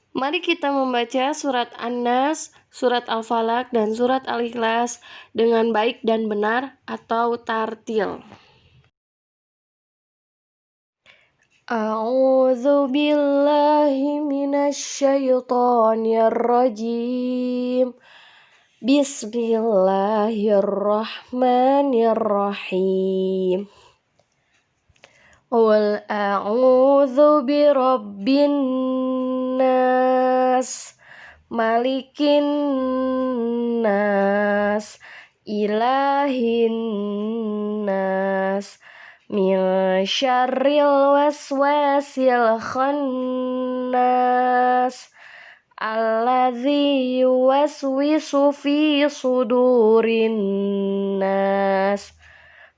Mari kita membaca surat An-Nas, surat Al-Falaq, dan surat Al-Ikhlas dengan baik dan benar atau tartil. A'udzu billahi minasyaitonir rajim. Bismillahirrahmanirrahim. Qul a'udzu birabbin nas, malikin nas, ilahin nas, min syarril waswasil khannas, alladzi yuwaswisu fi sudurin nas,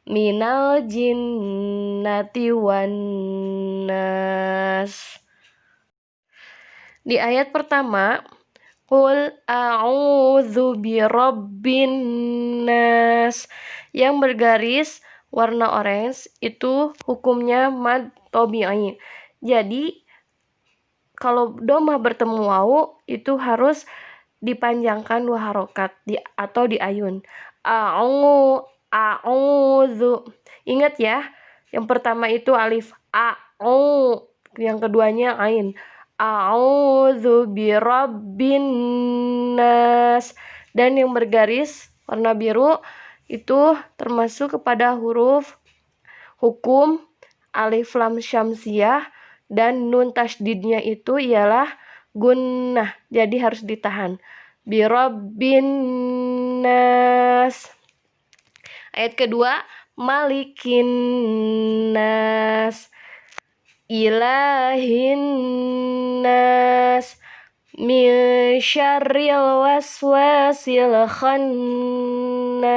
minal jinnati wan nas. Di ayat pertama, Qul a'udzu birabbin nas, yang bergaris warna orange itu hukumnya mad tabi'i. Jadi kalau domah bertemu wawu itu harus dipanjangkan 2 harokat atau diayun. A'udzu. Ingat ya, yang pertama itu alif a'u, yang keduanya ain. A'udzu birabbin nas. Dan yang bergaris warna biru itu termasuk kepada huruf hukum alif lam syamsiyah, dan nun tasydidnya itu ialah gunnah, jadi harus ditahan. Birabbin nas. Ayat kedua, malikin nas, ilahin nas, min syarril waswasil khannas.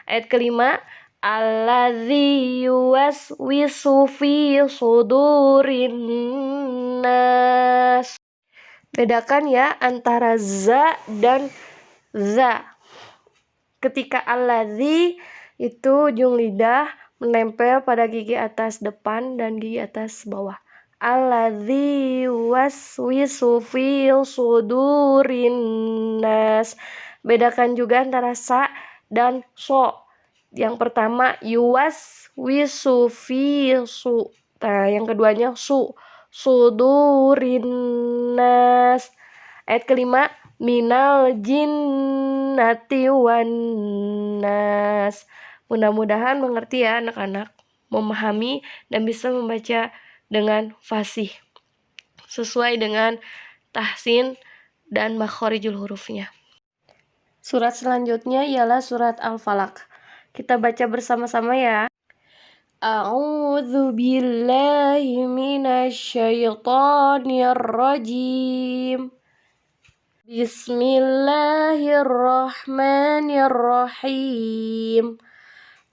Ayat kelima, alladzi yuwaswisu fi sudurin nas. Bedakan ya antara za dan za. Ketika alladzi itu ujung lidah menempel pada gigi atas depan dan gigi atas bawah. Alladzi yuwaswisu fi sudurin nas. Bedakan juga antara sa dan so. Yang pertama yuwaswisu fi su. Nah, yang keduanya sudurin nas. Ayat kelima, minal jinnati wan nas. Mudah-mudahan mengerti ya anak-anak, memahami dan bisa membaca dengan fasih sesuai dengan tahsin dan makhorijul hurufnya. Surat selanjutnya ialah surat Al-Falaq. Kita baca bersama-sama ya. A'udzu billahi minasyaitonir rajim. Bismillahirrahmanirrahim.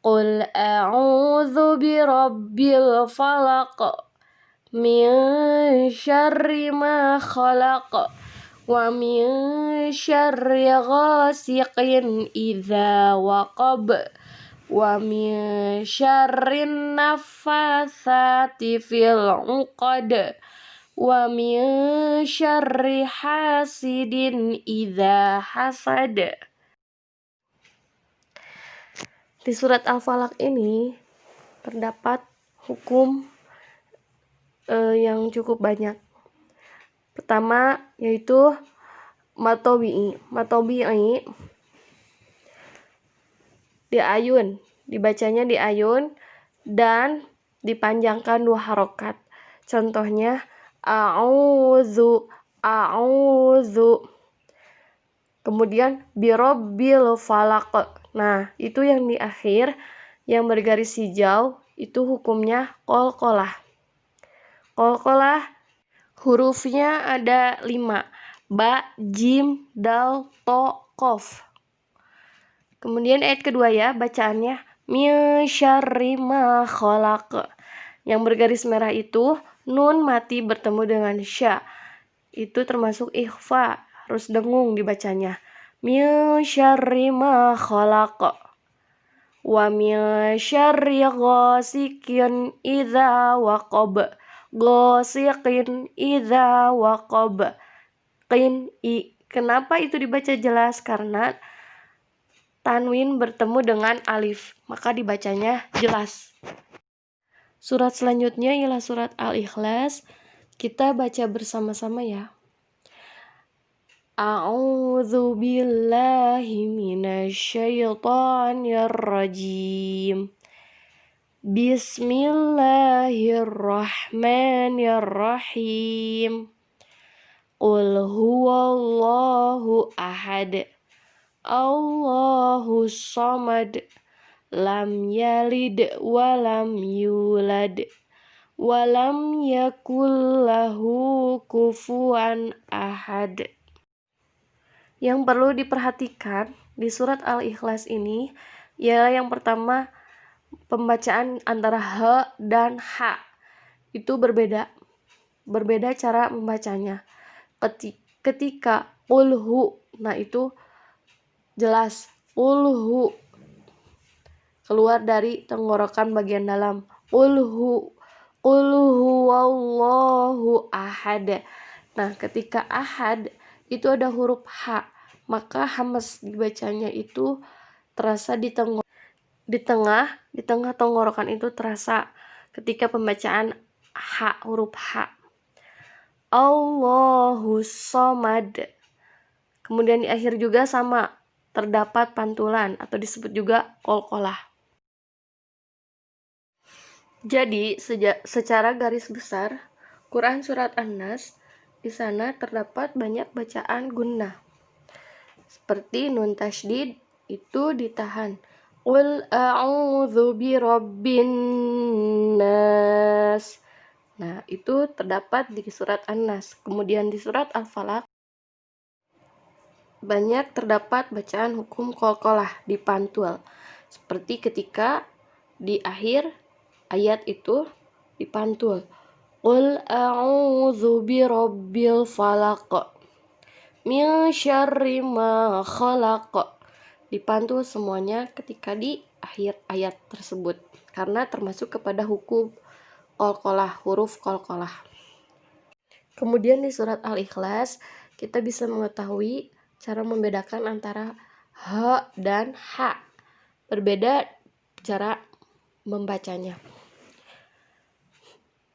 Qul a'udzu birabbil falaq, min syarri ma khalaq, wa min syarri ghasiqin idza waqab, wa min syarri naffatsati fil 'uqad, wa min syarri hasidin idza hasad. Di surat Al-Falaq ini terdapat hukum yang cukup banyak. Pertama yaitu matobi'i. Matobi'i diayun, dibacanya diayun dan dipanjangkan 2 harokat. Contohnya a'udzu, a'udzu. Kemudian birabbil falaq. Nah, itu yang di akhir yang bergaris hijau itu hukumnya qalqalah. Qalqalah hurufnya ada 5. Ba, jim, dal, to, qaf. Kemudian ayat kedua ya, bacaannya min syarri ma khalaq. Yang bergaris merah itu nun mati bertemu dengan sya. Itu termasuk ikhfa, harus dengung dibacanya. Min syarri ma khalaq, wa min syarri ghasikin idza waqab, Ghasiqin idza waqab. Qin i. Kenapa itu dibaca jelas? Karena tanwin bertemu dengan alif, maka dibacanya jelas. Surat selanjutnya ialah surat Al-Ikhlas. Kita baca bersama-sama ya. A'udzu billahi minasyaitonir rajim. Bismillahirrahmanirrahim. Qul huwallahu ahad. Allahus samad. Lam yalid walam yulad. Walam yakul lahu kufuwan ahad. Yang perlu diperhatikan di surat Al-Ikhlas ini ialah yang pertama, pembacaan antara h dan h itu berbeda cara membacanya. Ketika ulhu, nah itu jelas ulhu keluar dari tenggorokan bagian dalam. Ulhu wallahu ahad. Nah, ketika ahad itu ada huruf H, maka hamas dibacanya itu terasa di tengah tenggorokan itu terasa ketika pembacaan H, huruf H. Allahus samad. Kemudian di akhir juga sama, terdapat pantulan atau disebut juga qalqalah. Jadi secara garis besar Quran surat An-Nas di sana terdapat banyak bacaan gunnah. Seperti nun tasydid itu ditahan. Qul a'udzu birabbin nas. Nah, itu terdapat di surat An-Nas. Kemudian di surat Al-Falaq banyak terdapat bacaan hukum qalqalah dipantul. Seperti ketika di akhir ayat itu dipantul. Qul a'udzu birabbil falaq min syarri ma khalaq. Dipantul semuanya ketika di akhir ayat tersebut karena termasuk kepada hukum qalqalah, huruf qalqalah. Kemudian di surat Al-Ikhlas kita bisa mengetahui cara membedakan antara h dan h. Berbeda cara membacanya.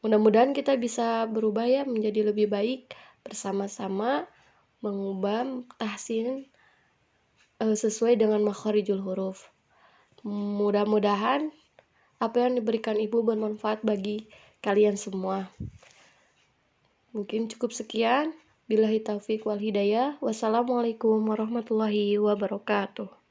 Mudah-mudahan kita bisa berubah ya menjadi lebih baik, bersama-sama mengubah tahsin sesuai dengan makharijul huruf. Mudah-mudahan apa yang diberikan Ibu bermanfaat bagi kalian semua. Mungkin cukup sekian. Billahi taufiq wal hidayah. Wassalamualaikum warahmatullahi wabarakatuh.